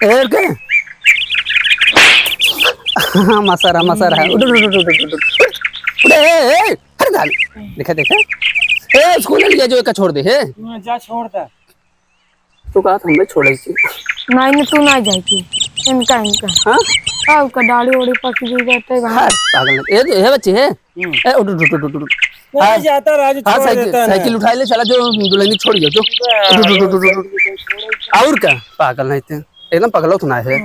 और क्या मसारा मसारा है उड़ उड़ उड़ उड़ उड़ उड़ अरे डाल देखा देखा स्कूल लिया जो एक छोड़ दे है जा छोड़ दे तो कहा हमें छोड़े छी नहीं तू ना जाएगी इनका हां आओ का दाढ़ी ओड़ी पक गई बैठे हां पागल ये बच्चे है उड़ उड़ उड़ उड़ नहीं जाता राजू छोड़ देता है साइकिल उठा ले चला जो दुल्हन छोड़ियो जो और क्या पागल नहीं थे एकदम पगलो तो ना है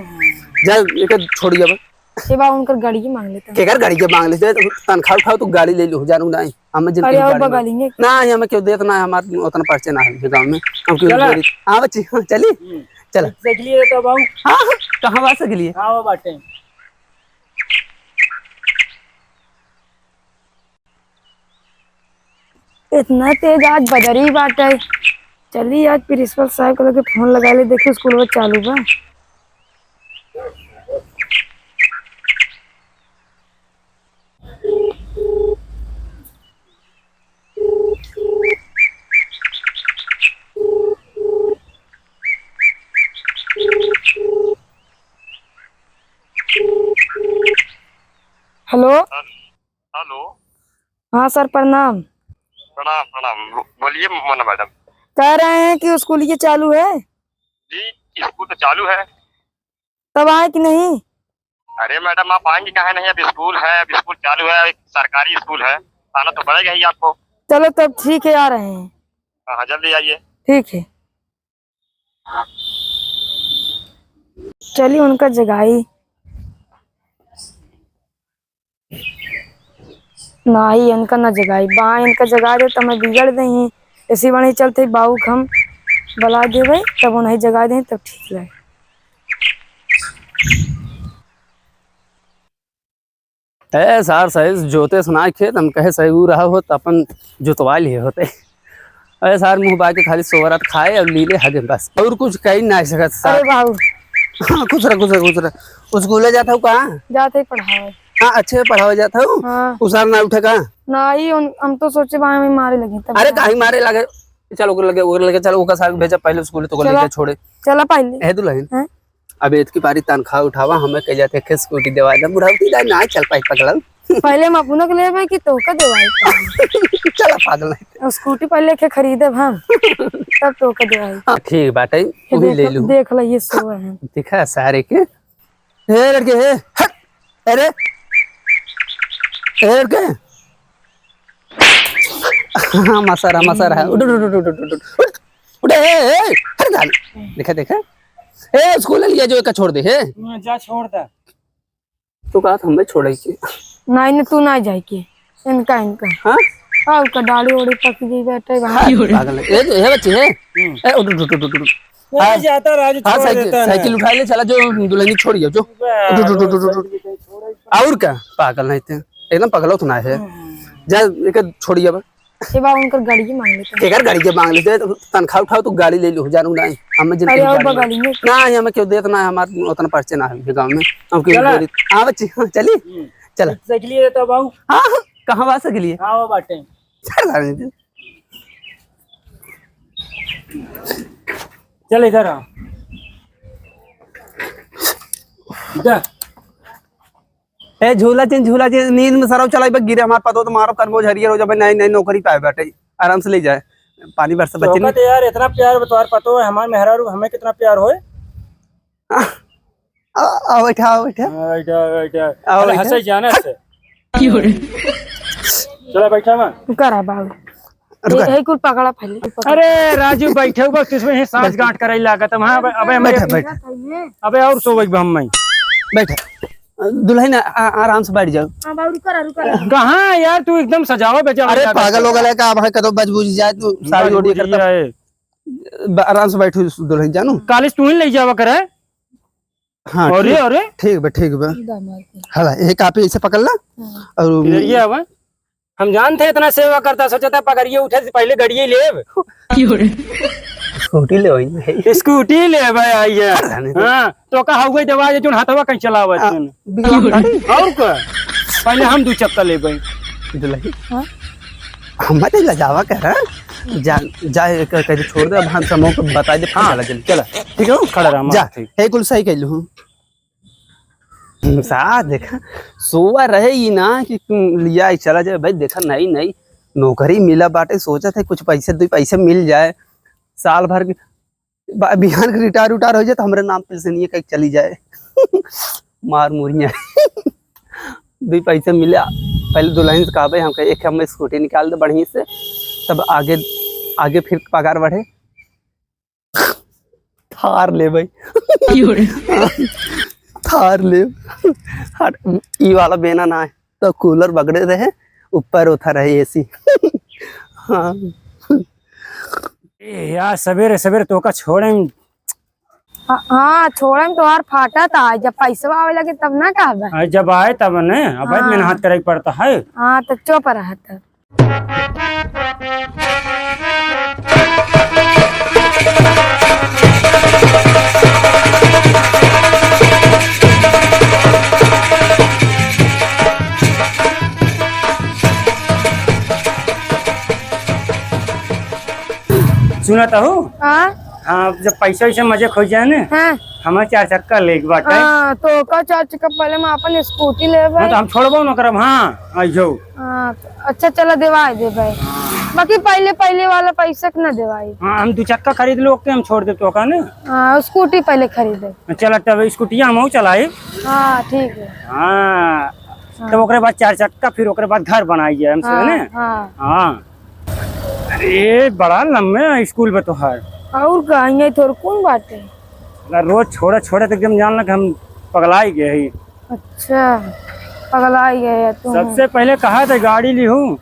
जा एक छोड़िए अब ये बा उनकर गाड़ी की मांग लेते केकर गाड़ी के मांग लेते तनखा उठाओ तो गाड़ी ले लो जानू नहीं हम जिन अरे और बगा लेंगे ना हमें क्यों देत ना हमारे उतना परिचय ना है गांव में हम क्यों हां बच्ची चलिए चल सकलिए तो बाऊ हां कहां आ सकलिए हां वो बाटे इतना तेज आज बदरी बात है। चलिए आज प्रिंसिपल साहब को लेके फोन लगा ले देखिए स्कूल में चालू बा। हेलो हेलो हाँ सर प्रणाम। प्रणाम प्रणाम बोलिए मोना मैडम। कह रहे हैं कि स्कूल ये चालू है जी स्कूल तो चालू है। तब आए कि नहीं? अरे मैडम आप आएंगे काहे नहीं, अब स्कूल है, अब स्कूल चालू है, एक सरकारी स्कूल है, आना तो पड़ेगा ही आपको। चलो तब ठीक है आ रहे हैं। हाँ जल्दी आइए। ठीक है चलिए उनका जगाई ना ही इनका ना जगाई बा इनका जगा दे तब मैं बिगड़ दही ऐसी बने चलते बाबू हम बला देवे तब उन्हें जगा दे तब ठीक लगे। है सार सही जोते सुना खेत हम कहे सही रहा हो तो अपन जोतवा लिए होते अरे सार मुंह बा के खाली सोवरात खाए और लीले हगे बस और कुछ कहीं ना सकत सार। अरे बाबू हाँ कुछ रहा स्कूल जाता हूँ कहाँ जाते ही पढ़ाओ। हाँ अच्छे पढ़ावा जाता हूँ। हाँ उसार ना उठे कहाँ ना ही हम तो सोचे वहां में मारे लगे तब। अरे कहीं मारे लगे चलो लगे चलो ओका साल भेजा पहले स्कूल तो लेके छोड़े चला पहले है दुल्हन अब इतकी पारी तनख्वाह उठावा हमें कह जाते के स्कूटी देवा दे बुढ़ावती दा ना चल पाई पगला पहले हम अपनों के लेवे कि तो का देवाई चला पागल नहीं स्कूटी पहले के खरीदे हम तब तो का देवाई। हां ठीक बात है वही ले लूं देख ले ये सो है दिखा सारे के हे लड़के हे अरे हे लड़के हां मसारा मसारा है उड़ उड़ उड़ उड़ उड़ उड़ अरे डाल देखा देखा स्कूल लिया जो एक छोड़ दे है जा छोड़ दे तो कहा हमें छोड़े छी नहीं तू ना जाएगी इनका हां आओ का दाढ़ी ओड़ी पक गई बैठे पागल है बच्चे है उड़ उड़ उड़ उड़ नहीं जाता राजू छोड़ देता है साइकिल उठा ले चला जो दुल्हन छोड़ियो जो और क्या पागल नहीं थे एकदम पगलो तो ना है जा एक छोड़िए अब ये बा उनकर गाड़ी की मांग लेते केकर गाड़ी के मांग लेते तनख्वाह उठाओ तो गाड़ी ले लो जानू नहीं हम जिन अरे और बगा लेंगे ना हमें क्यों देत ना हमारे उतना परिचय ना है गांव में हम क्यों हां बच्ची चलिए चला सकलिए तो बाऊ हां कहां आ सकलिए हां वो बाटे चल इधर आ ए झूला चीन नींद में सराव चलाई गिरे हमारे पतो तो मारो करबो झरियर हो जब नई नई नौकरी पाए बैठे आराम से ले जाए पानी बरसा बच्चे ने तो यार इतना प्यार बतवार पतो है हमारे मेहरारू हमें कितना प्यार होए आ बैठा हंसे जाना से चला बैठा मैं करा बाबू यही कुल पकड़ा पहले अरे राजू बैठे बस किसमें है सांस गांठ करे लागत हम अबे बैठा अबे और सोवे हम मैं बैठा दुल्हन आराम से बैठ जाओ। हां बाबू रुका कहां यार तू एकदम सजावा बेचा अरे पागल हो गया का भाई कदो बजबूझ जाए तू सारी ओडी करता आराम से बैठो दुल्हन जानू कॉलेज तू ही ले जावा करे। हां अरे ठीक बा हां ये कापी ऐसे पकड़ ला और ये अब हम जानते इतना सेवा करता सोचा था पकड़िए उठे से पहले गड़िए ले स्कूटी ले वही स्कूटी ले भाई आइए। हां तो कहा हुए दवा जो हाथवा कहीं चलावत और का पहले हम दो चक्कर ले गए दुल्हन हम मत लजावा कर जा जा कहीं छोड़ दे, अब हम समूह को बता दे, हाँ। चला जल्दी चला। ठीक है खड़ा रहा जा ठीक। हे कुल सही कहलू हूँ सा देखा सोवा रहे ही ना कि लिया ही चला जाए भाई। देखा नई नई नौकरी मिला बाटे, सोचा था कुछ पैसे 2 पैसे मिल जाए, साल भर के बिहान के रिटायर उटायर हो जाए तो हमारे नाम पे से नहीं कहीं चली जाए मार मुरिया 2 पैसे मिले। पहले दुल्हन से कहा हम कहे एक हम स्कूटी निकाल दे बढ़िया से, तब आगे आगे फिर पगार बढ़े। थार ले भाई थार ले हट, ई वाला बेना ना है तो कूलर बगड़े रहे, ऊपर उठा रहे एसी हाँ। ए यार सवेरे सवेरे तो का छोड़े हाँ छोड़म तो फाटा था, जब पैसा आवे लगे तब ना कहबे। जब आए तब ने अब भाई मेहनत करे पड़ता है। हाँ तो चुप रह तब। सुना तो हूँ हाँ हाँ जब पैसा वैसे मजे खो जाए ना हाँ हमारे 4 चक्का लेके बाटे। हाँ तो का 4 चक्का पहले मैं अपन स्कूटी ले हाँ तो हम छोड़बो न करब। हाँ आई जाओ। हाँ तो अच्छा चलो देवाई दे भाई, बाकी पहले वाला पैसा के ना देवाई। हाँ हम 2 चक्का खरीद लो के हम छोड़ दे तो का ना। हाँ स्कूटी पहले खरीदे। चल तब स्कूटिया हम चलाए। हाँ ठीक है। हाँ तब ओकरे बाद 4 चक्का, फिर ओकरे बाद घर बनाई हमसे हाँ, ने। हाँ। हाँ अरे बड़ा लम्बे स्कूल में तो है और कहीं थोड़ा कौन बाटे। रोज छोड़े छोड़े तो एकदम जान लग हम पगलाई गए ही। अच्छा पगला ही गए तुम। सबसे पहले कहा था गाड़ी ली हूँ,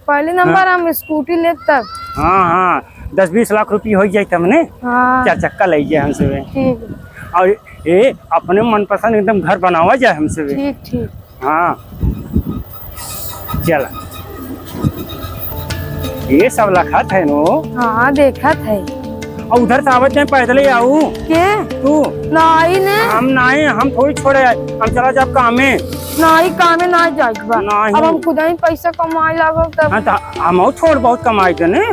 पहले नंबर हम स्कूटी ले तब। हाँ हाँ 10-20 लाख रुपये हो जाए हमने। हाँ 4 चक्का ले जाए हमसे ठीक है। और ये अपने मनपसंद एकदम घर बनावा जाए हमसे। ठीक ठीक। हाँ चला ये सब लखत है नो। हाँ देखा था। और उधर से आवत नहीं पैदल ही आऊ के तू नहीं ने हम नहीं, हम थोड़ी छोड़े हम चला जब काम में नहीं कामे ना जाए बा। नहीं। अब हम खुद ही पैसा कमाए लागो तब। हाँ तो हम छोड़ बहुत कमाई के ने।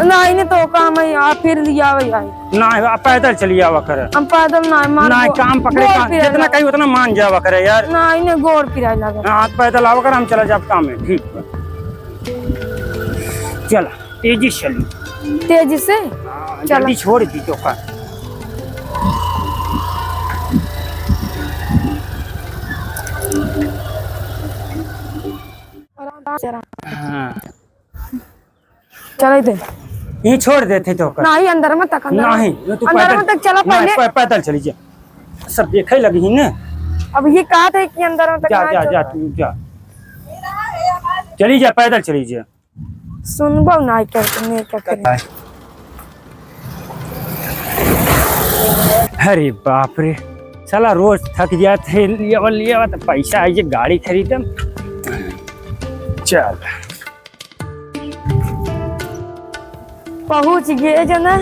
नहीं ने तो काम है आ फिर लिया वही आई। नहीं आप पैदल चली आवा करे। हम पैदल नहीं मान नहीं काम पकड़े जितना कहीं उतना मान जावा करे यार। नहीं ने गोड़ पिराए लगा। हाँ पैदल आवा कर हम चला जब काम में। ठीक है चला तेजी चली। तेजी से जल्दी छोड़ दी तो का। हाँ चलो दे ये छोड़ देते तो का। नहीं अंदर में तक नहीं तू अंदर में तक चला पहले। पैदल चली जा, सब देखे लगी ही ना। अब ये कहा था कि अंदर में तक जा जा जा तू जा, चली जा पैदल चली जा। सुनबो नहीं करते नहीं करते। अरे बाप रे साला रोज थक जाते लिया तो पैसा है गाड़ी खरीदम। चल पहुंच गए जना।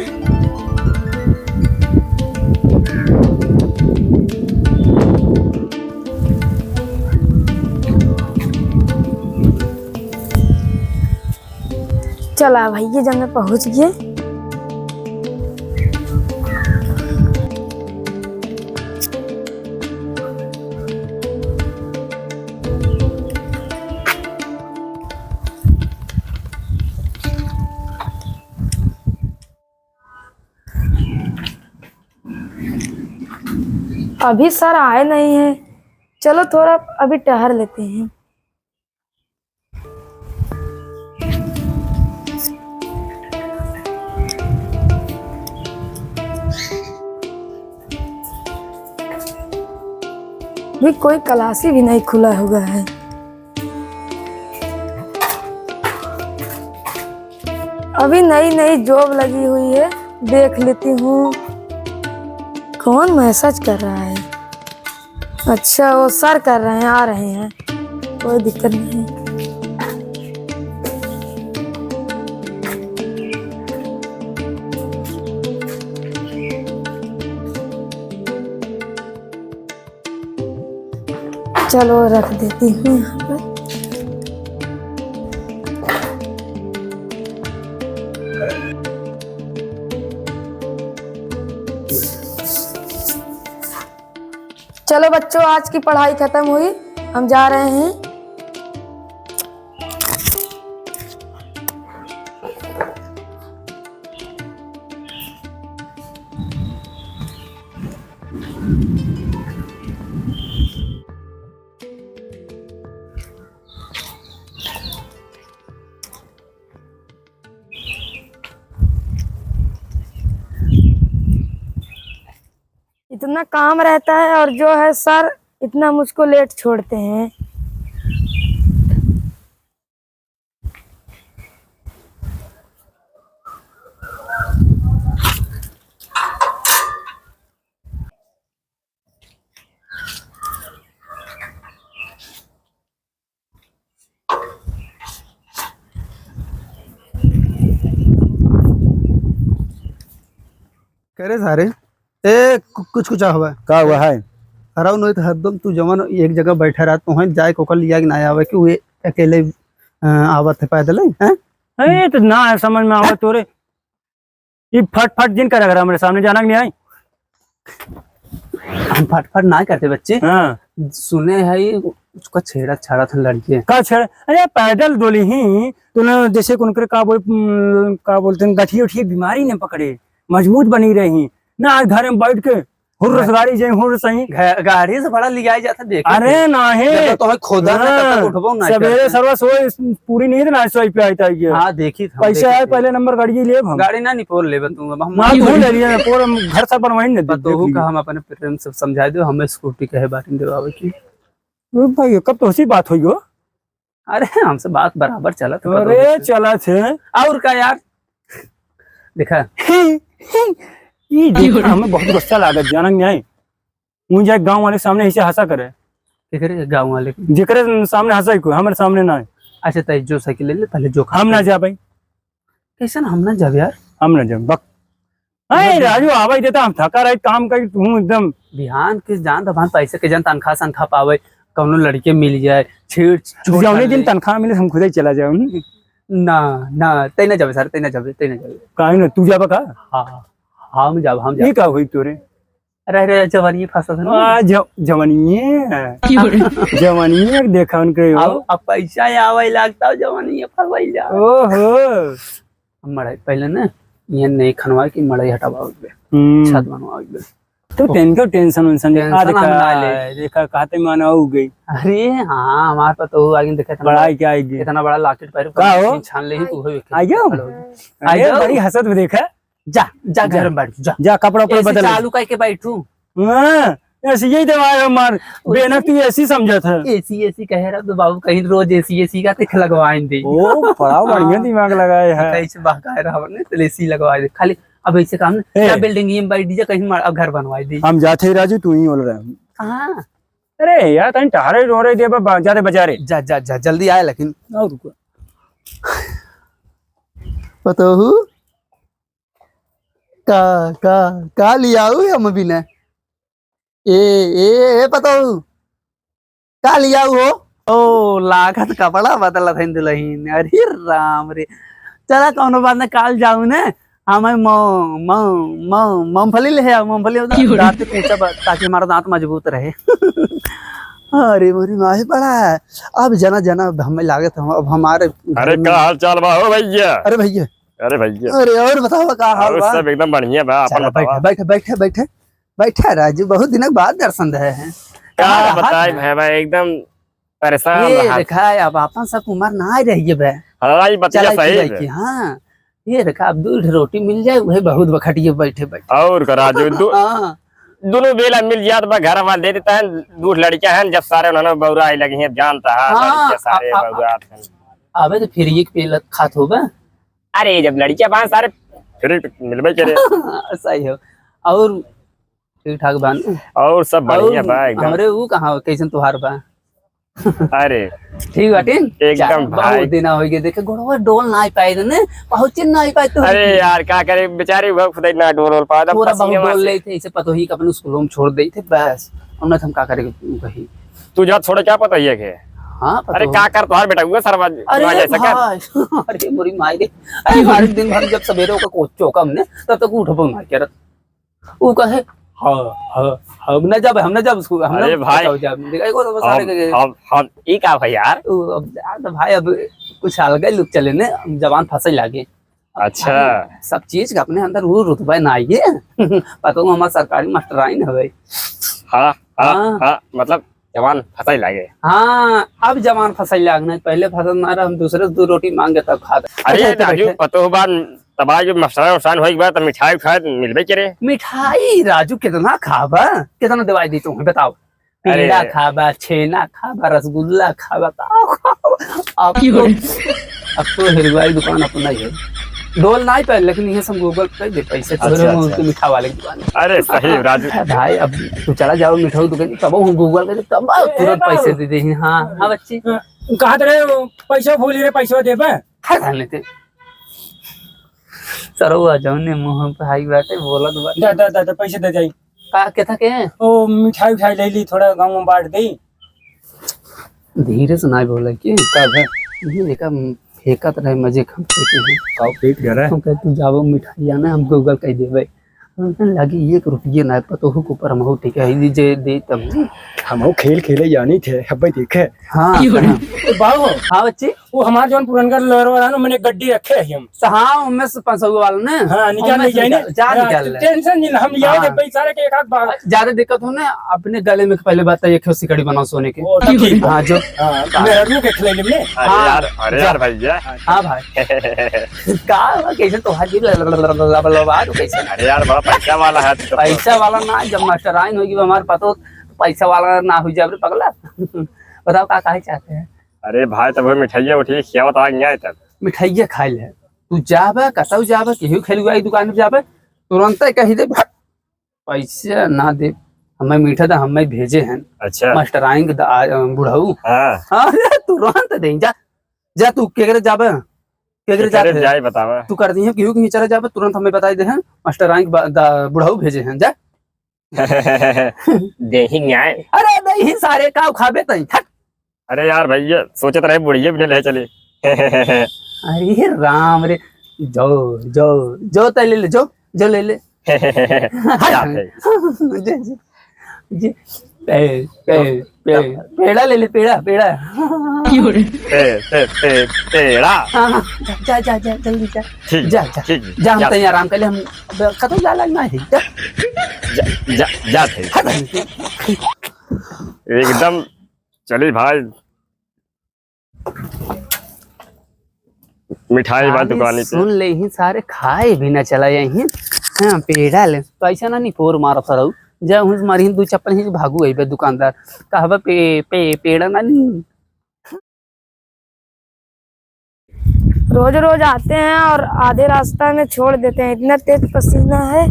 चला भाई ये जन पहुंच गए। अभी सर आए नहीं है, चलो थोड़ा अभी टहल लेते हैं। भी कोई क्लास भी नहीं खुला हुआ है। अभी नई नई जॉब लगी हुई है, देख लेती हूँ कौन मैसेज कर रहा है। अच्छा वो सर कर रहे हैं, आ रहे हैं, कोई दिक्कत नहीं। चलो रख देती हूँ यहाँ पर। चलो बच्चों, आज की पढ़ाई खत्म हुई, हम जा रहे हैं। इतना काम रहता है और जो है सर इतना मुझको लेट छोड़ते हैं। करे सारे ए कुछ कुछ हुआ का हुआ है? हराव नहीं तो हरदम तू जवन एक जगह बैठा रहा तो है जाए कोकल लिया कि ना आवे कि वे अकेले आवत है पैदल हैं। अरे तो ना है समझ में आवत तोरे। ये फट फट जिन कर रहा मेरे सामने जाना नहीं आई। हम फटफट ना करते बच्चे। हाँ सुने है उसका छेड़ा छाड़ा था लड़के का छेड़? अरे पैदल डोली ही तो ना, जैसे उनके का बोलते हैं गठिया उठिए बीमारी न पकड़े, मजबूत बनी रही ना। आज घर में बैठ के हुर्रस गाड़ी जाए हुर्रस सही गाड़ी से बड़ा लिया जाता देख। अरे ना है तो है खोदा ना तब तक उठबो ना सवेरे सर्व सोए पूरी नींद ना सोई पे आता है। हां देखी था पैसे आए पहले नंबर गाड़ी ले हम गाड़ी ना निपोल लेबे तू हम ना ढूंढ ले लिए पूरा घर सब बनवाई न दे तो का हम अपने प्रेम से समझा दो हमें स्कूटी कहे बाटी देवावे की। भाई कब तो ऐसी बात हुई हो? अरे हमसे बात बराबर चला था। अरे चला थे और का यार देखा ये देखा हमें बहुत गुस्सा लागत जाना नहीं आई। मुझे गांव वाले सामने ऐसे हंसा करे केकरे गांव वाले जेकरे सामने हंसा कोई हमारे सामने ना है। अच्छा तय जो साइकिल ले ले पहले जो हम ना जा भाई। कैसे हम ना जाब यार? हम ना जा बक। अरे राजू आवाज देता हम थका रहे काम कर तू एकदम बिहान के जान दबान पैसे के जान तनखा सनखा पावे कौनो लड़के मिल जाए छेड़ जौने दिन तनख्वाह मिले हम खुद ही चला जाओ ना ना तय ना जाबे सर तय ना जाबे काहे ना तू जाबा का? हां हम जाब ये का हुई तोरे? अरे जवानी फंसा था आ जवानी देखा उनके अब पैसा आवे लगता जवानी फंसाई जा। ओहो मड़ाई पहले ना ये नहीं खनवा की मड़ाई हटावा छत बनवा तो टेंशन देखा कहते माना हो गई। अरे हाँ हमारे पास तो आगे देखा था बड़ा क्या आएगी इतना बड़ा लॉकेट पैर का हो छान ले ही तू हो आयो बड़ी हसत में देखा। जा घर में बैठ जा कपड़ा पर बदल चालू करके बैठू। ऐसी यही दवा मार बेना तू ऐसी समझा था। एसी कह रहा तो बाबू कहीं रोज एसी का तिख लगवाएंगे। ओ बड़ा बढ़िया दिमाग लगाए है। कैसे बहकाए रहा ने तो एसी लगवा दे खाली। अब ऐसे काम ना बिल्डिंग में बैठ दीजिए कहीं अब घर बनवा दी। हम जाते राजू तू ही बोल रहा है। कहां? अरे यार तन टहरे रोरे दे जाते बाजारे जा जा जा जल्दी आए लेकिन और रुको पतोहू का लियाऊ हम भी ना ए पतोहू का लियाऊ हो। ओ लागत कपड़ा बदला था दुल्हन। अरे राम रे चला कौनो बात ना काल जाऊ ना हमें मूंगफली ले मूंगफली दांत पूछा ताकि हमारा दांत मजबूत रहे। अरे मोरी माही बड़ा है अब जना जना हमें लागत अब हमारे। अरे क्या हाल चाल बा हो भैया? अरे भैया अरे और बताओ का हाल बा? सब एकदम बढ़िया बा। अपन बताओ। बैठे राजू बहुत दिनों बाद दर्शन दे हैं। क्या बताए भाई एकदम परेशान ये देखा अब अपन सब उम्र ना रही है हाँ ये बच्चा सही है। हाँ ये देखा अब दूध रोटी मिल जाए वही बहुत बखटिए बैठे और करा जो दोनों बेला मिल जात बा घर वाले दे देता है। दूध लड़कियां हैं जब सारे उन्होंने बौरा आई लगी है जानता है सारे बौरा अबे तो फिर एक पेला खात होगा। अरे जब लड़कियां बांध सारे फिर मिलबे करे सही हो और ठीक ठाक बान और सब बढ़िया बा एकदम। हमरे वो कहां कैसन तुहार बा? अरे ठीक बाटे एकदम भाई बहुत दिन हो गए देखे गोड़वा डोल ना पाए ने पहुंचे ना पाए तो। अरे यार क्या करे बेचारे खुद ना डोल पाए पूरा बहुत डोल ले थे ऐसे पतो ही अपने स्कूलों में छोड़ दे थे बस हमने हम का करेंगे कही तू जा छोड़ क्या पता है के। हाँ अरे क्या कर तुम्हारे बेटा हुआ सरवा अरे मोरी माई रे अरे हर दिन भर जब सवेरे का चौका हमने तब तक उठबो ना करत वो कहे हम न जब उसको हम अरे भाई। देखा एगो तो सारे के हम ई का भाई यार। अब यार तो भाई अब कुछ अलग लुक चले ने जवान फंसे लागे। अच्छा सब चीज का अपने अंदर वो रुतबा ना आइए पता हो हमारा सरकारी मास्टर आइन है भाई। हाँ हाँ हाँ। हाँ मतलब जवान फंसाई लागे। हाँ अब जवान फंसाई लागना पहले फसल ना रहा हम दूसरे से 2 रोटी मांगे तब खा अरे राजू पतो बार तबाह जो मसाला नुकसान होई बा त मिठाई उठाई मिलबे करे। मिठाई राजू कितना खाबा कितना दवाई दी तुम्हें बताओ। अरे। पेड़ा खाबा छेना खाबा रसगुल्ला खाबा अब तो हिरवाई दुकान अपना ही है डोल नहीं पे लेकिन ये सब गूगल पे दे पैसे अच्छा, उसके अच्छा। मिठा वाले की दुकान है। अरे सही राजू। भाई अब तू चला जाओ मिठाई दुकान तब हम गूगल पे तब तुरंत पैसे दे दे। हाँ हाँ बच्ची कहा तेरे पैसा भूल रहे पैसा दे बे खा लेते सरो आ जाओ ने मुंह पे हाई बाटे बोला तो दा पैसे दे जाई। का के था के ओ मिठाई उठाई ले ली थोड़ा गाँव में बांट दी। धीरे से ना बोला कि कब है ये देखा फेंकत रहे मजे खम फेंके हैं आओ पेट कर रहा हम कहते तू जाओ मिठाई आना हम गूगल कह देवे लगी 1 रुपये ना पतो हो ऊपर हम हो ठीक है जे दे तब हम खेल खेले जानी थे अब भाई देखे। हाँ बाबू हाँ बच्ची वो हमारे जो पुरनगर लोअर वाला ना मैंने गड्डी रखे है हम। तो हाँ उनमें से 500 वाला ने हाँ निकाल ले जाए जा निकाल ले टेंशन नहीं हम लिया हाँ। पैसा के एक आध बार ज्यादा दिक्कत हो ना अपने गले में पहले बात है सिकड़ी बनाओ सोने के वो तब ठीक हाँ जो मेरा रू के खिले ले अरे यार भैया। हाँ भाई का कैसे तो हाजी लबा कैसे अरे यार बड़ा पैसा वाला है तू तो। पैसा वाला ना जब मास्टर आइन होगी हमारे पतो पैसा वाला ना हो जाए पगला बताओ का काहे चाहते हैं। अरे भाई तब मिठाइया उठी क्या बता गया तब मिठाइया खाई ले तू जाबे कसौ जाबे केहू खेलुआ दुकान पे जाबे तुरंत कही दे पैसा ना दे हमें मीठा था हमें भेजे हैं अच्छा मास्टर आएंगे बुढ़ऊ हाँ अरे तुरंत दे जा जा तू केकरे जाबे केकरे अरे जाबे जाए बतावा। तू कर दी है केहू कहीं चले जाबे तुरंत हमें बताई दे हैं मास्टर आएंगे बुढ़ऊ भेजे हैं जा देही न्याय। अरे नहीं सारे का खाबे तई अरे यार भैया सोचत रहे बुढ़िया भी नहीं ले चले। अरे राम रे जो जो जो तय ले ले जो जो ले ले जी जी पेड़ा ले ले पेड़ा पेड़ा तेरा हाँ जा जा जा जल्दी जा ठीक जा जा ठीक जा हम तैयार आराम कर ले हम कतौ जा लगना है जा थे एकदम चली भाई मिठाई बात दुकानी पे सुन ले ही सारे खाए भी ना चला यही हाँ पेड़ा ले पैसा ना नहीं फोर मारो सरऊ जा हूँ मारी 2 चप्पल ही भागू गई दुकानदार कहवा पेड़ा ना नहीं रोज रोज आते हैं और आधे रास्ता में छोड़ देते हैं इतना तेज पसीना है।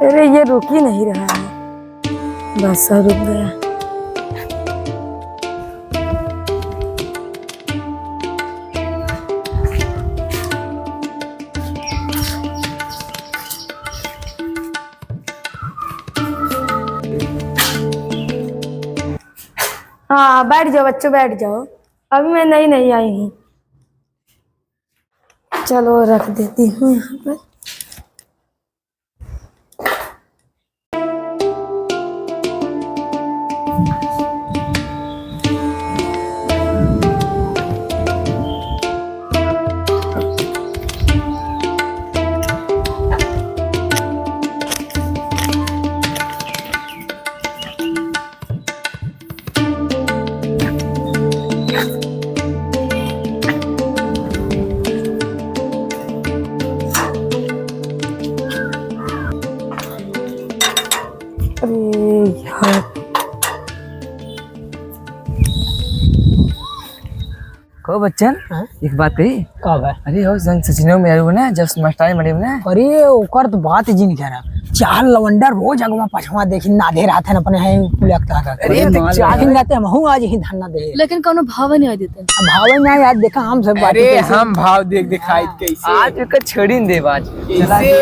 अरे ये रुक ही नहीं रहा है बस रुक गया। हाँ बैठ जाओ बच्चों बैठ जाओ अभी मैं नहीं आई हूँ। चलो रख देती हूँ यहाँ पर। को बच्चन एक बात कही कब है अरे हो संग सचिनो में आयो ना जब मास्टर मरे ना अरे ओकर तो बात जी नहीं कह रहा चार लवंडा रोज अगवा पछवा देखी नाधे रहत है अपने है लगता है अरे चार दिन रहते हम हूं आज ही धन्ना दे लेकिन कोनो भाव नहीं देते भाव ना याद देखा हम सब बात अरे हम भाव देख दिखाई कैसे आज का छोड़ी दे बाज कैसे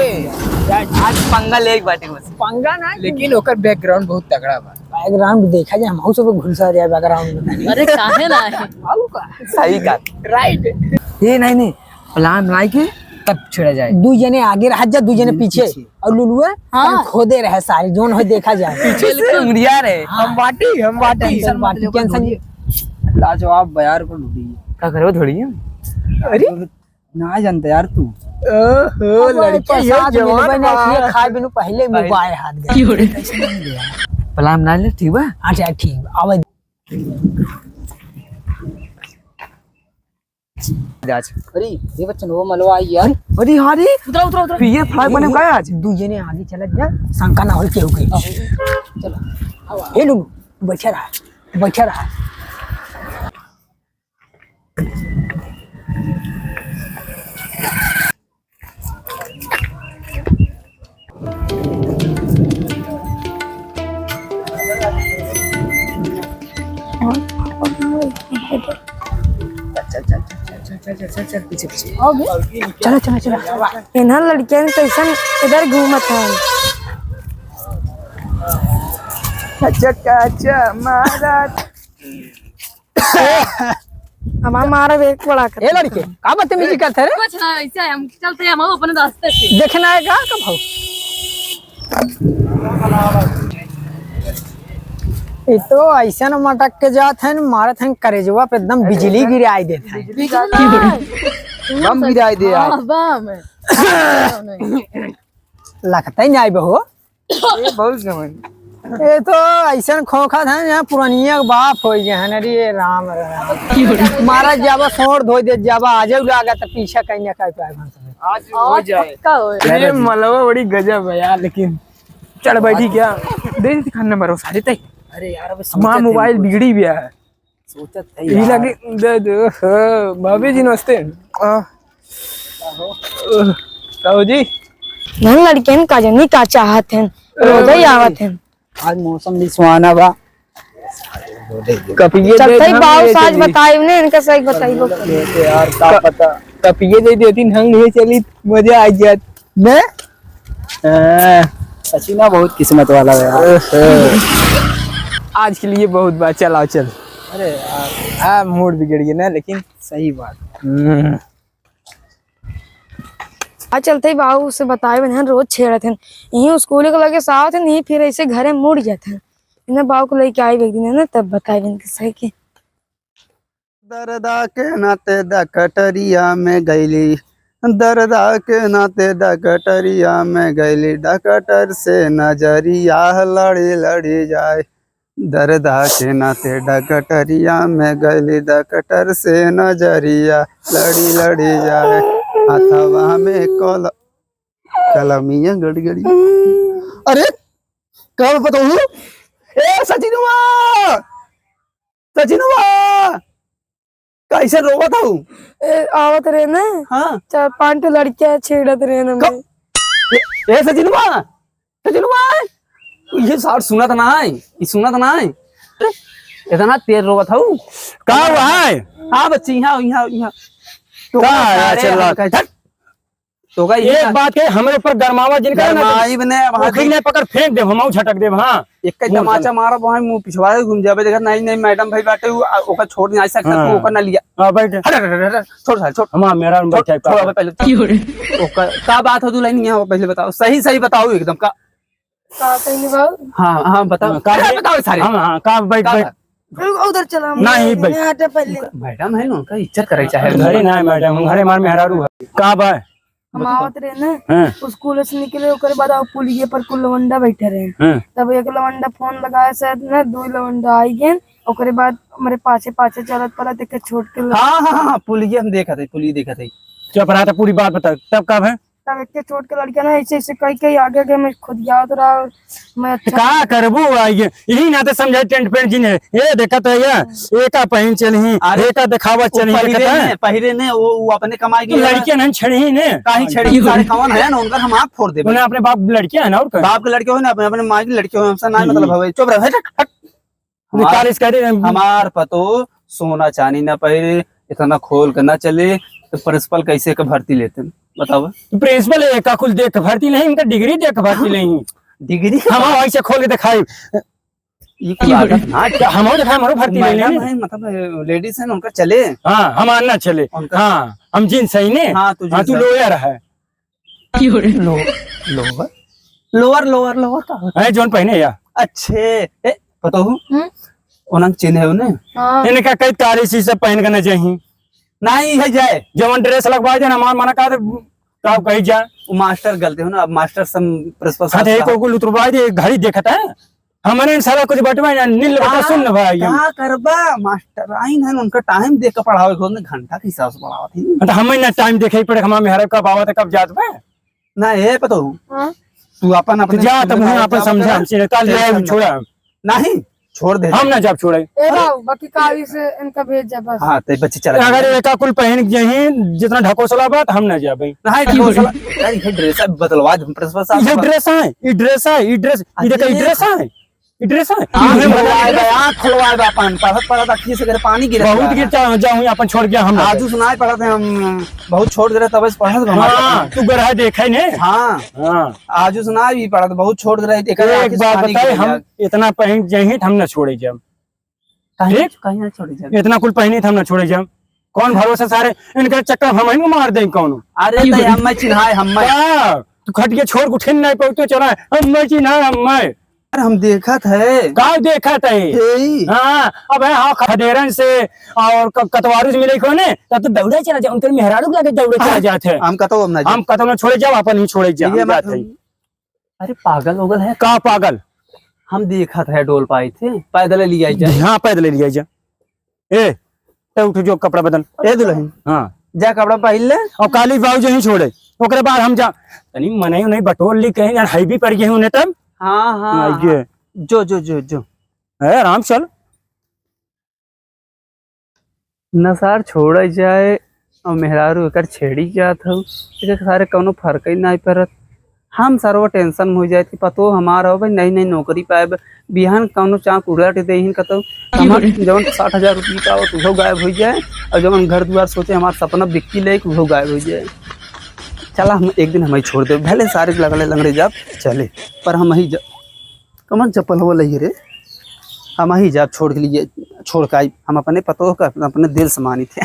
आज पंगा ले एक बाटे बस पंगा ना लेकिन ओकर बैकग्राउंड बहुत तगड़ा बा। बैकग्राउंड देखा जाए हम सब घुसा जाए बैकग्राउंड में अरे काहे ना है सही का राइट ये नहीं प्लान बनाई के तब छोड़ा जाए। दू जने आगे रह जा दू जने पीछे और लुलुआ खोदे रहे सारी जोन हो देखा जाए पीछे से मुड़िया रे हम बाटी टेंशन लाजवाब बयार को ढूंढी क्या करे थोड़ी है अरे ना जानते यार तू ओहो लड़का ये जवान बा। खाए बिनु पहले मोबाइल हाथ गए प्लान बना ले ठीक बा। अच्छा ठीक आवे आज अरे ये बच्चन वो मलवा यार अरे हाँ रे उतरा ये फ्लाई बने का आज दू जने आगे चलत जा शंका ना होल केहू के चलो हे लुलु बैठा रहा चला इन्हा लड़कियन कैसन इधर घूमत है अच्छा महाराज अब हमारा एक बड़ा कर ए लड़के का बदतमीजी करते रे कुछ ना ऐसे हम चलते हैं हम अपने रास्ते से देखना है का कब हो ये तो ऐसा न मटक के जात है मारत है करेजवा पे एकदम बिजली गिराई देत है बम गिराई दे यार बम लगता ही नहीं बहो ये बहुत समझ ये तो ऐसा खोखा था यहाँ पुरानिया बाप हो गए रे राम राम मारा जावा सोड़ धो दे जावा आजे लागा तो पीछा कहीं ना कहीं पाए आज हो जाए का हो ये मलवा बड़ी गजब है यार। लेकिन चल बैठी क्या दे दी खाना नंबर सारे तय। अरे यार अब हमारा मोबाइल बिगड़ी भी है सोचा था ये लगे दे दो भाभी जी नमस्ते कहो जी हम लड़कियन का जनी का चाहत हैं रोज ही आवत हैं आज मौसम भी सुहाना बा कपिये चलते ही बाऊ साज बताई ने इनका सही बताई यार का पता कपिये दे देती ढंग नहीं चली मजा आ जात मैं सचिना बहुत किस्मत वाला है यार आज के लिए बहुत बात चल आओ चल। अरे यार मूड बिगड़ गया ना लेकिन सही बात आज चलते ही बाऊ से बताए बने रोज छेड़त हैं यही स्कूल के लगे साथ हैं नहीं फिर ऐसे घरे मुड़ जाते हैं इन्हें बाऊ को लेके आई एक दिन ना तब बताए बन के सही के दरदा के नाते द कटरिया में गईली दरदा के नाते द कटरिया में गईली डकटर से नजरिया लड़ी लड़ी जाए दरदा के नाते डकटरिया में गईली डकटर से नजरिया लड़ी लड़ी जाए अथवा में कलमिया गड़गड़ी अरे कब बताऊं ए सचिनुआ कैसे रोवा था आवत रहे ना हाँ 4-5 लड़कियां छेड़त रहे ना मैं ए सचिनुआ ये सार सुना था ना ये सुना था ना इतना तेज रोवा था का हुआ है हाँ बच्ची यहाँ तो का है चल रहा तो का ये एक बात है हमारे ऊपर गरमावा जिनका ना गरमाई बने वहां ओखी ने पकड़ फेंक दे हम झटक दे हां एक का तमाचा मारा वहां मुंह पिछवा घूम जावे देखा नहीं मैडम भाई बाटे ओका छोड़ नहीं आ सकता तू ओका ना लिया हां बैठ छोड़ हम मेरा बैठा थोड़ा पहले ओका का बात हो दुलाई नहीं है पहले बताओ सही बताओ एकदम का कहनी बाऊ हाँ बताओ बताओ सारे हां का बैठ उधर चला नहीं भाई हटे पहले मैडम है ना उनका इज्जत करे चाहे घरे ना मैडम घरे मार में हरारू है का बा हम आवत रहे ना हां स्कूल से निकले ओकर बाद पुलिये पर कुल लवंडा बैठे रहे हां तब एक लवंडा फोन लगाया शायद ना 2 लवंडा आई गए ओकरे बाद हमारे पाछे चलत पड़ा देख छोड़ के हाँ पुलिये हम देखा थे पुलिये देखा थे चुप रहा था पूरी बात बता तब कब है तब एक के चोट के लड़कियां ना ऐसे ऐसे कई कई आगे आगे मैं खुद याद रहा और मैं अच्छा का करबू आइए यही ना तो समझे टेंट पेंट जिने ये देखत है ये एका पहन चलही एका दिखावा चलही पहले ने वो अपने कमाई की लड़कियां नहीं छड़ी ने काहे छड़ी सारे कौन है ना उनका हम आँख फोड़ देबे। उन्हें अपने बाप लड़कियां है ना और बाप के लड़के हो ना अपने अपने माँ की लड़के हो हमसे ना मतलब हवे चुप रह निकालिस करे हमार पतो सोना चांदी ना पहले इतना खोल कर ना चले तो प्रिंसिपल कैसे के भर्ती लेते बताओ। प्रिंसिपल एका कुल देख के भर्ती नहीं उनका डिग्री देख के भर्ती नहीं डिग्री हम ऐसे खोल के दिखाई ये की आदत ना क्या हम दिखाई हमारो भर्ती नहीं मैडम लेने है मतलब लेडीज है उनका चले हाँ हम आना चले हाँ हम जींस सही ने हाँ तू लोयर है लोअर लोअर लोअर लोअर का होता है जोन पहने या अच्छे पता हूँ उन्हें चिन्ह है उन्हें हाँ इन्हें क्या कई तारीख से सब पहन करना चाहिए नहीं है जाए जवन ड्रेस लगवा दे ना मना का कही जा मास्टर गलते हो ना अब मास्टर सब प्रिंसिपल हाँ तो को उतरवा दे घड़ी देखता है हमारे सारा कुछ बटवा नील बता सुन ना भाई क्या करबा मास्टर आइन है उनका टाइम देख के पढ़ावे को घंटा के हिसाब से पढ़ावा थी तो हमें ना टाइम देखे पड़े हमारे मेहरा कब आवा कब जात बे ना ये पता हूँ हाँ तू अपन अपने जा तब हम अपन समझा हमसे कल छोड़ा नहीं छोड़ दे हम ना जब छोड़े ए बाबू बाकी काली से इनका भेज जा बस। हाँ तो बच्चे चला अगर एका कुल पहन यही जितना ढकोसला बात हम ना जाबे नहीं ड्रेस बदलवा दे प्रिंसिपल साहब ये ड्रेस है ये ड्रेस है ये ड्रेस ये देखा ये ड्रेस है ये ड्रेस है आँख खुलवाए बा अपन पढ़त पढ़त अखी से गिर पानी गिरे बहुत गिरता जाऊँ अपन छोड़ गया हम आजू सुनाए पढ़त है हम बहुत छोड़ गिरे तब से पढ़त हाँ तू गरहा देखा ने हाँ हाँ आजू सुनाए भी पढ़त बहुत छोड़ गिरे एक बात बताए हम इतना पहन जाए हम ना छोड़े जब ठीक कहीं ना छोड़ जाए इतना कुल पहनी हम ना छोड़े जब कौन भरोसा सारे इनका चक्कर हम ही मार दे कौन अरे हम चिन्हाए हम तू खट के छोड़ उठिन नहीं पहुंचते चला हम चिन्हा हम देखत है का देखा थे हाँ अब है हाँ खदेरन से और कतवारू से मिले को ने तब तो दौड़े चला जा उनके मेहरारू लगे दौड़े चला जाते हम कतो हम कतो ना छोड़े जाओ अपन ही छोड़े जाओ अरे पागल होगल है का पागल हम देखा था डोल पाए थे पैदल लिया जाए हाँ पैदल लिया जा ए उठ जो कपड़ा बदल ए दुल्हन हाँ जा कपड़ा पहन ले और काली बाबू जो ही छोड़े ओकरे बाद हम जा तनी मने नहीं बटोल ली कहीं हाईवी पर गए उन्हें तब हाँ हाँ जो जो जो जो है आराम चल नसार छोड़ जाए और मेहरारू एकर छेड़ी जात हो सारे कौनो फर्क ही नहीं पड़त हम सारो टेंशन में हो जाए पतो हमारा हो भाई नहीं नहीं नौकरी पाए बिहान कौनो चाँक उड़ट दे कतो जवन 60,000 रुपये का हो गायब हो जाए और जवन घर द्वार सोचे हमारा सपना बिक्की ले वो गायब हो जाए। चला हम एक दिन हम छोड़ दे भले सारे लगले लंगड़े जाब चले पर हम ही कमन चप्पल हो लही रे हम ही जाब छोड़ के लिए छोड़ के आई हम अपने पतो का अपने दिल समानी थे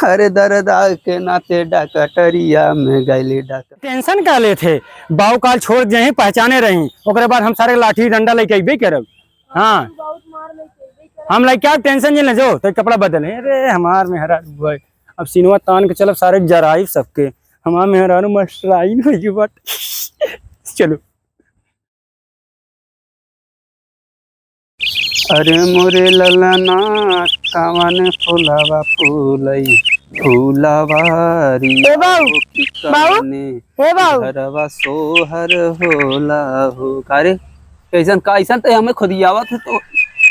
अरे दर्द के नाते डकटरिया में गैली डक टेंशन का ले थे बाऊ काल छोड़ जाए पहचाने रही ओकरे बाद हम सारे लाठी डंडा लेके अबे करब हाँ हम लाइक क्या टेंशन नहीं जो तो कपड़ा बदले अरे हमार मेहरा भाई अब सिनेमा तान के चलब सारे जराई सबके हमार मेहरा मस्टराई नहीं बट चलो अरे मोरे ललना कावन फुलावा फूलई फूलावारी ए बाऊ हे बाऊ घरवा सोहर होला हो कारे कैसन कैसन तो हमें खुद ही आवत है तो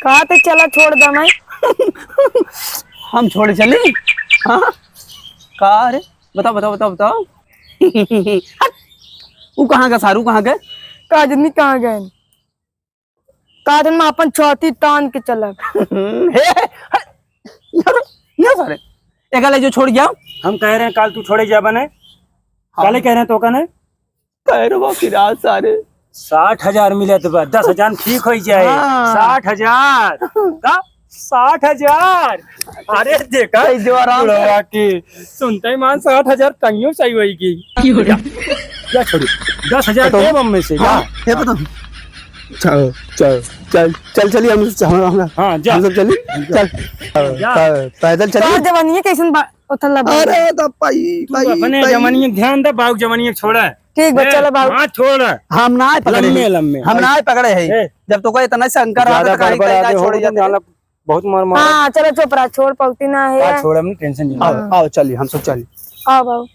कहा तो चला छोड़ दे मैं हम छोड़ चले हाँ का रे बताओ बताओ बताओ बताओ वो कहाँ का सारू कहाँ गए काजनी कहाँ गए काजन में अपन छाती तान के चला सारे एक जो छोड़ गया हम कह रहे हैं काल तू छोड़े जा बने काले कह रहे हैं तो कने पैरवा किराया सारे 60,000 मिले तो 10,000 ठीक हो जाए 60,000 का 60,000 अरे देखा जो आराम की सुनते ही मान 60,000 टंगियों सही होगी क्या छोड़ी 10,000 के बम में से ये बता चल चल चल चल चलिए हम हाँ जा हम सब चलिए चल पैदल चलिए जवानी कैसन अरे तो पाई अपने जवानी ध्यान दे बाबू जवानी छोड़ा ठीक बच्चा ला बाबू हाँ छोड़ हम ना लम्बे लम्बे हम ना पकड़े है जब तो कोई इतना शंकर छोड़ जाते बहुत मार मार हाँ चलो चुप रहा छोड़ पौती ना है छोड़ हम टेंशन नहीं आओ चलिए हम सब चलिए आओ बाबू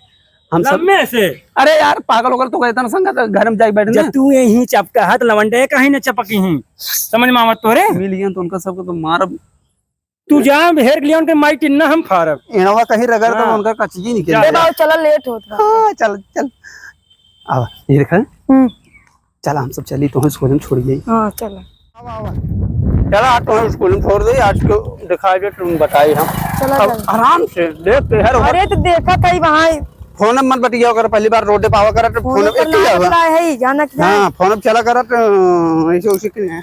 हम सब में से अरे यार पागल होगल तो कहता ना संगत घर में जाके बैठना जब तू यही चपका हाथ लवंडे कहीं न चपकी ही समझ में आवत तोरे मिल गया तो उनका सबको तो मार तू जा हेर लिया उनके माई टिन्ना हम फारब इनवा कहीं रगड़ तो हाँ। उनका कच्ची निकल जा, ए जाए बाबू चला लेट होता हाँ चल चल अब ये देखा हम्म चल हम सब चली तो स्कूल में छोड़ गई हाँ चला चला आज तो स्कूल में छोड़ दे आज को दिखाई दे तुम बताई हम चला अब चला आराम से देख के हर अरे तो देखा था वहाँ फोन मत बटिया कर पहली बार रोड पावा कर तो फोन एक ही आवा है ही जाना क्या हां फोन अब चला कर ऐसे उसी के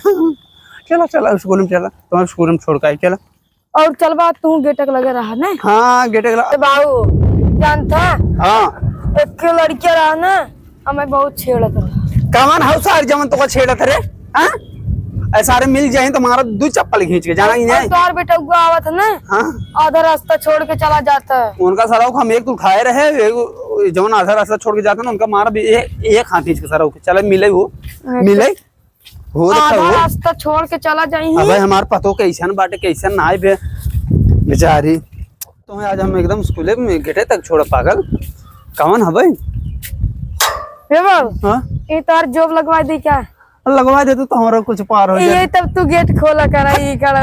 चला चला स्कूल में चला तो स्कूल में छोड़ के चला और चल बात तू गेटक लगे रहा ना हां गेट के ए बाबू जानता हां एक लड़किया रहा ना हमें बहुत छेड़त रहा कमान हाउ सार जमन तो छेड़त रे हां सारे मिल जाए तो मारा दो चप्पल खींच के जाना ही नहीं तोर बेटा हुआ आवत है ना हां आधा रास्ता छोड़ के चला जाता है उनका सराव हम एक तो खाए रहे जवन आधा रास्ता छोड़ के जाता ना उनका मारा भी एक हाथ खींच के सराव के चले मिले वो मिले हो देखा आधा वो रास्ता छोड़ के चला जाई अबे हमार पतो कैसन बाटे कैसन ना आए बे बेचारी तो आज हम एकदम स्कूले में गेटे तक छोड़ पागल कौन हबे हे बाबू हां ये तार जॉब लगवा दी क्या लगवा दे तो हमारा कुछ पार हो जाए ये तब तू गेट खोला करा ये करा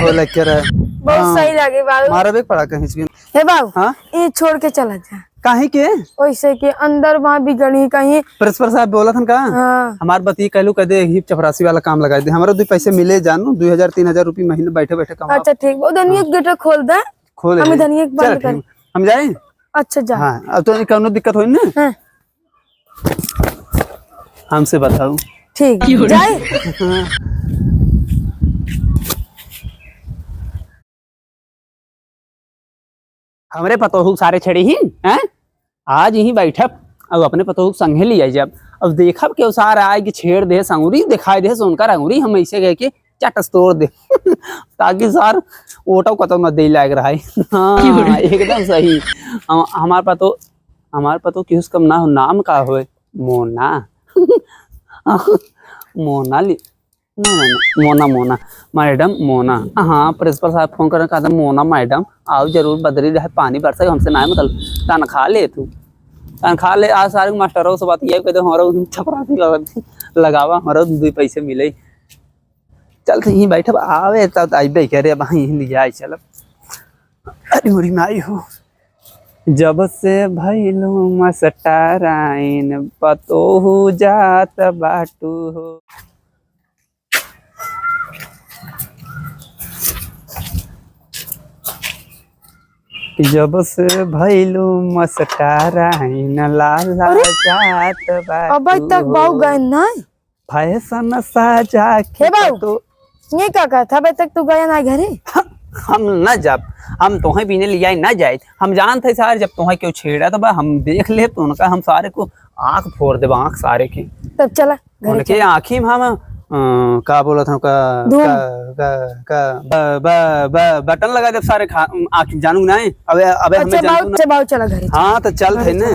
बोला क्या रहा बहुत सही लगे बाबू मारा भी पड़ा कहीं से हे बाबू हां ये छोड़ के चला जा काहे के वैसे के अंदर वहाँ बिगड़ी कहीं प्रिंसिपल साहब बोला था का हाँ हमार बती कहलू कह दे ही चपरासी वाला काम लगा दे हमारा 2 पैसे मिले जानू 2000-3000 रुपए महीने बैठे बैठे कमा अच्छा ठीक वो धनिया गेट खोल दे खोल हमें धनिया बंद कर हम जाए अच्छा जा हाँ अब तो कोनो दिक्कत होई ना हाँ हमसे बताओ ठीक जाए हमरे पतोहू सारे छड़े ही हैं आज यही बैठब अब अपने पतोहू संगे ले आई जब अब देखब के सारा आए कि छेड़ दे संगुरी दिखाई दे सोनकर अंगुरी हम ऐसे कह के चटस तोड़ दे ताकि सार ओटो कतो न दे लाग रहा है हाँ, एकदम सही हमार पतो कि उसका ना हो नाम का हो मोना मोना ली ना ना ना, मोना मोना मैडम मोना हाँ प्रिंसिपल साहब फोन कर कहा था मोना मैडम आओ जरूर बदरी रहे पानी बरसा हमसे ना मतलब तनखा ले तू तनखा ले आज सारे मास्टरों से बात ये कहते हमारा छपरासी लगावा हमारा 2 पैसे मिले चल तो यहीं बैठे आवे तब आइबे करे अब यहीं ले जाए चल अरे मोरी माई हो जब से भइलू मस्टराइन पतोहू जात बाटू हो जब से भइलू मस्टराइन लाला जात बाटू अब तक बाऊ गए नहीं फैशन साजा के हे बाऊ तो ये क्या कहा था अभी तक तू गया ना घरे हम न जब हम तोहें बीने लिया न जाए हम जानते सारे जब तोहें क्यों छेड़ा तो हम देख ले तो उनका हम सारे को आंख फोड़ दे आंख सारे की तब चला घरे उनके आँखी में हम का बोला था का बटन लगा दे सारे आँख जानू ना अबे अबे हमें जानू ना बाऊ चला घरे हाँ तो चल थे ना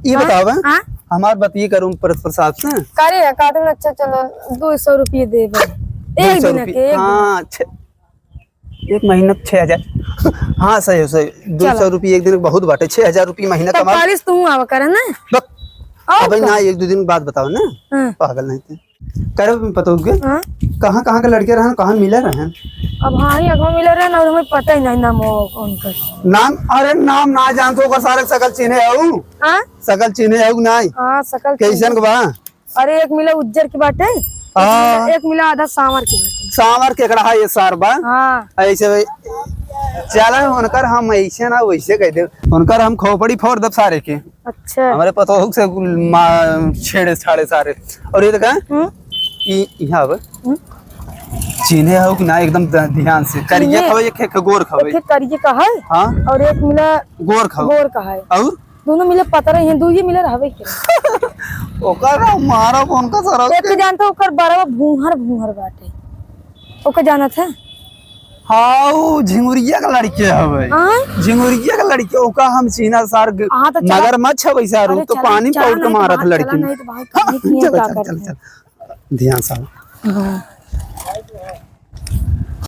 ये बताओ हमार बतिए करूँ प्रसाद से करे कार्टून अच्छा चलो 200 रुपये दे एक दिन के हाँ एक महीना 6000 हाँ सही हो सही 200 रुपये एक दिन बहुत बाटे 6000 रुपये महीना कमा 45 तू आवा करे ना अब ना 1-2 दिन बाद बताओ ना पागल नहीं थे करे पता हो हाँ? कहाँ कहाँ के लड़के रहे कहाँ मिले रहे अब हाँ ही अगवा मिले रहे ना हमें पता ही नहीं नाम उनका नाम अरे नाम ना जानते हो सारे सकल चिन्हे है हाँ सकल चिन्हे है नहीं हाँ सकल कैसन के बा अरे एक मिला उज्जर की बाटे एक मिला आधा सांवर की बाटे सांवर के कड़ा ये सार बा हाँ ऐसे चला उनकर हम ऐसे ना वैसे कह दे उनकर हम खोपड़ी फोड़ दब सारे के अच्छा हमारे पता हो से छेड़े छाड़े सारे और ये देखा यहाँ अब चीने हो कि ना एकदम ध्यान से करिए खाओ एक गोर खाओ एक करिए का है हाँ और एक मिला गोर खाओ गोर का है और दोनों मिले पता रहे हैं दूजी मिले रहवे के ओकर मारा फोन का सारा एक जानता ओकर बड़वा भूहर भूहर बाटे ओकर जाना था हाँ झिंगुरिया का लड़के हवे झिंगुरिया का लड़के ओका हम चीना सार मगर मत छवे सारू तो पानी पौड़ के मारत लड़की नहीं तो भाई चल ध्यान से